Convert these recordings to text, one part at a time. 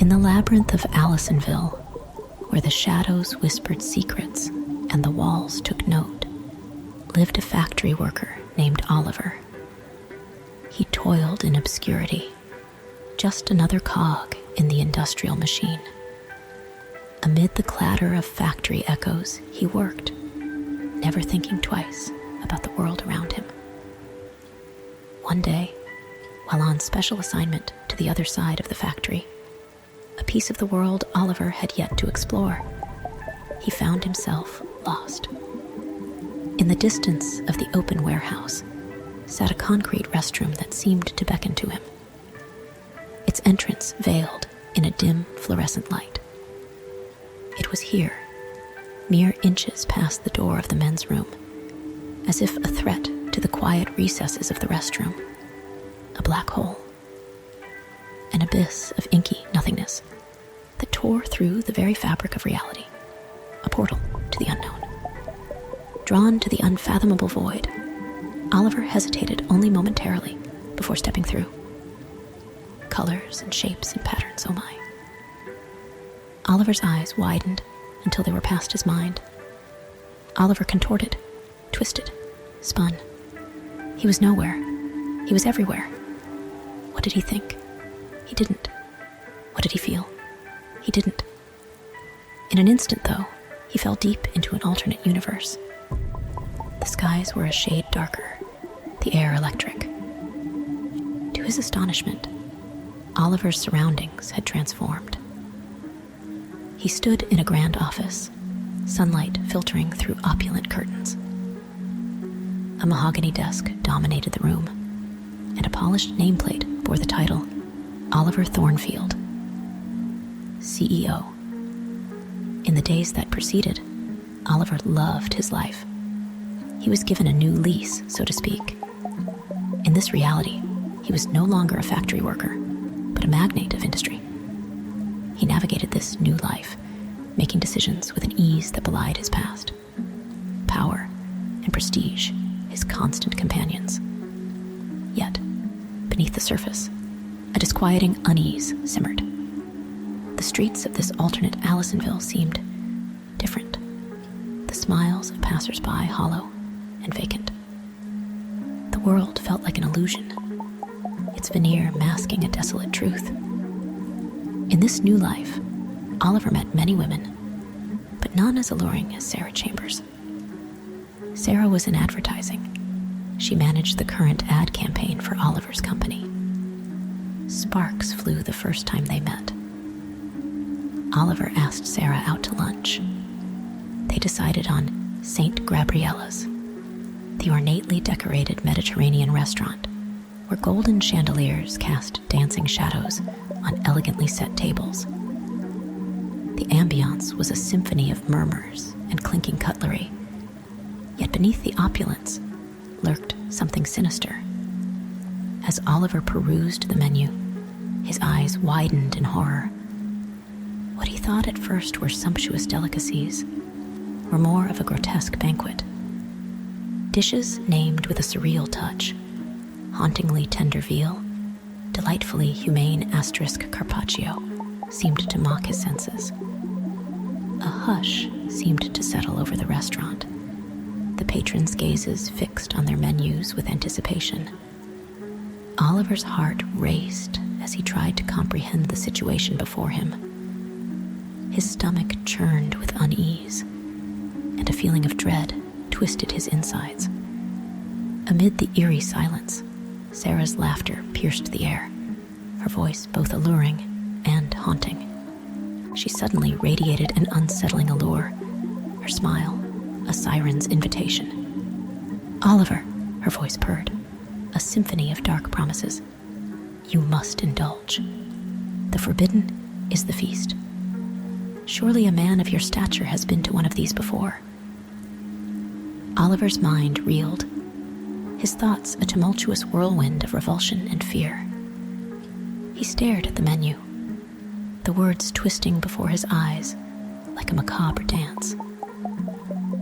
In the labyrinth of Alisonville, where the shadows whispered secrets and the walls took note, lived a factory worker named Oliver. He toiled in obscurity, just another cog in the industrial machine. Amid the clatter of factory echoes, he worked, never thinking twice about the world around him. One day, while on special assignment to the other side of the factory, a piece of the world Oliver had yet to explore, he found himself lost. In the distance of the open warehouse sat a concrete restroom that seemed to beckon to him, its entrance veiled in a dim fluorescent light. It was here, mere inches past the door of the men's room, as if a threat to the quiet recesses of the restroom, a black hole, an abyss of inky nothingness that tore through the very fabric of reality, a portal to the unknown. Drawn to the unfathomable void, Oliver hesitated only momentarily before stepping through. Colors and shapes and patterns, oh my. Oliver's eyes widened until they were past his mind. Oliver contorted, twisted, spun. He was nowhere. He was everywhere. What did he think? He didn't. What did he feel? He didn't. In an instant, though, he fell deep into an alternate universe. The skies were a shade darker, the air electric. To his astonishment, Oliver's surroundings had transformed. He stood in a grand office, sunlight filtering through opulent curtains. A mahogany desk dominated the room, and a polished nameplate bore the title Oliver Thornfield, CEO. In the days that preceded, Oliver loved his life. He was given a new lease, so to speak. In this reality, he was no longer a factory worker, but a magnate of industry. He navigated this new life, making decisions with an ease that belied his past. Power and prestige, his constant companions. Yet, beneath the surface, a disquieting unease simmered. The streets of this alternate Alisonville seemed different. The smiles of passers-by hollow and vacant. The world felt like an illusion, its veneer masking a desolate truth. In this new life, Oliver met many women, but none as alluring as Sarah Chambers. Sarah was in advertising. She managed the current ad campaign for Oliver's company. Sparks flew the first time they met. Oliver asked Sarah out to lunch. They decided on St. Gabriella's, the ornately decorated Mediterranean restaurant where golden chandeliers cast dancing shadows on elegantly set tables. The ambiance was a symphony of murmurs and clinking cutlery, yet beneath the opulence lurked something sinister. As Oliver perused the menu, his eyes widened in horror. What he thought at first were sumptuous delicacies were more of a grotesque banquet. Dishes named with a surreal touch, hauntingly tender veal, delightfully humane asterisk carpaccio, seemed to mock his senses. A hush seemed to settle over the restaurant, the patrons' gazes fixed on their menus with anticipation. Oliver's heart raced as he tried to comprehend the situation before him. His stomach churned with unease, and a feeling of dread twisted his insides. Amid the eerie silence, Sarah's laughter pierced the air, her voice both alluring and haunting. She suddenly radiated an unsettling allure, her smile a siren's invitation. "Oliver," her voice purred, a symphony of dark promises. "You must indulge. The forbidden is the feast. Surely a man of your stature has been to one of these before." Oliver's mind reeled, his thoughts a tumultuous whirlwind of revulsion and fear. He stared at the menu, the words twisting before his eyes like a macabre dance.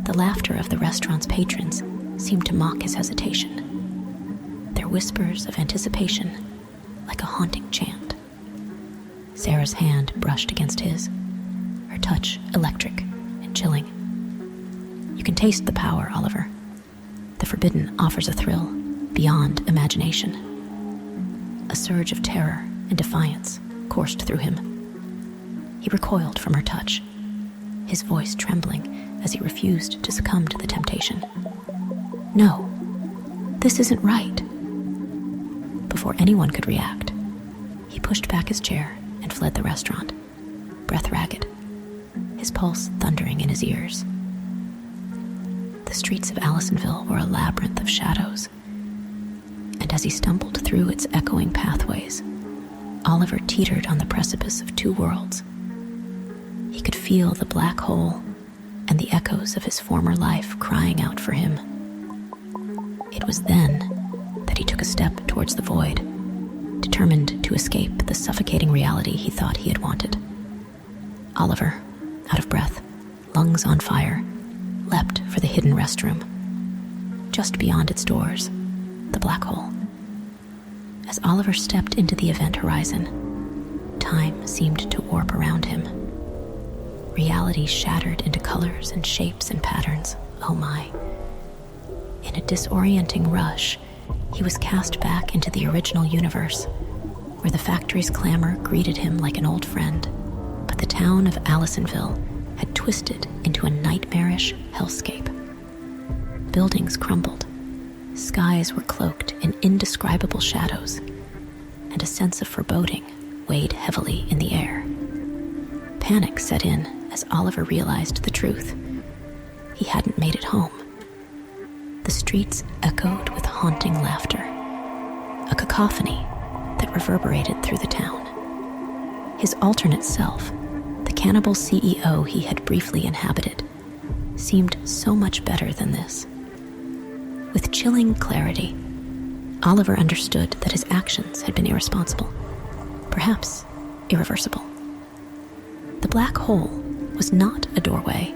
The laughter of the restaurant's patrons seemed to mock his hesitation, their whispers of anticipation like a haunting chant. Sarah's hand brushed against his, her touch electric and chilling. You can taste the power, Oliver. The forbidden offers a thrill beyond imagination. A surge of terror and defiance coursed through him. He recoiled from her touch, his voice trembling as he refused to succumb to the temptation. No, this isn't right. Before anyone could react, he pushed back his chair and fled the restaurant, breath ragged, his pulse thundering in his ears. The streets of Alisonville were a labyrinth of shadows, and as he stumbled through its echoing pathways, Oliver teetered on the precipice of two worlds. He could feel the black hole and the echoes of his former life crying out for him. It was then that he took a step towards the void, determined to escape the suffocating reality he thought he had wanted. Oliver, out of breath, lungs on fire, leapt for the hidden restroom. Just beyond its doors, the black hole. As Oliver stepped into the event horizon, time seemed to warp around him. Reality shattered into colors and shapes and patterns. Oh my. In a disorienting rush, he was cast back into the original universe, where the factory's clamor greeted him like an old friend, but the town of Alisonville had twisted into a nightmarish hellscape. Buildings crumbled, skies were cloaked in indescribable shadows, and a sense of foreboding weighed heavily in the air. Panic set in as Oliver realized the truth. He hadn't made it home. The streets echoed with haunting laughter, a cacophony that reverberated through the town. His alternate self, the cannibal CEO he had briefly inhabited, seemed so much better than this. With chilling clarity, Oliver understood that his actions had been irresponsible, perhaps irreversible. The black hole was not a doorway,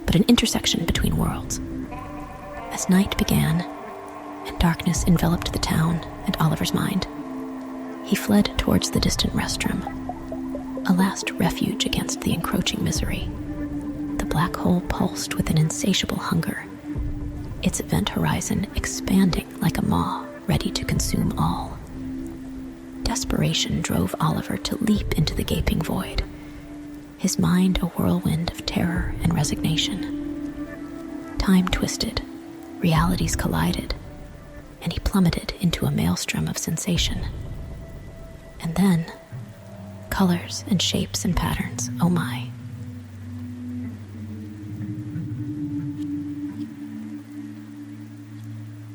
but an intersection between worlds. As night began and darkness enveloped the town and Oliver's mind, he fled towards the distant restroom, a last refuge against the encroaching misery. The black hole pulsed with an insatiable hunger, its event horizon expanding like a maw ready to consume all. Desperation drove Oliver to leap into the gaping void, his mind a whirlwind of terror and resignation. Time twisted, realities collided, and he plummeted into a maelstrom of sensation. And then, colors and shapes and patterns, oh my.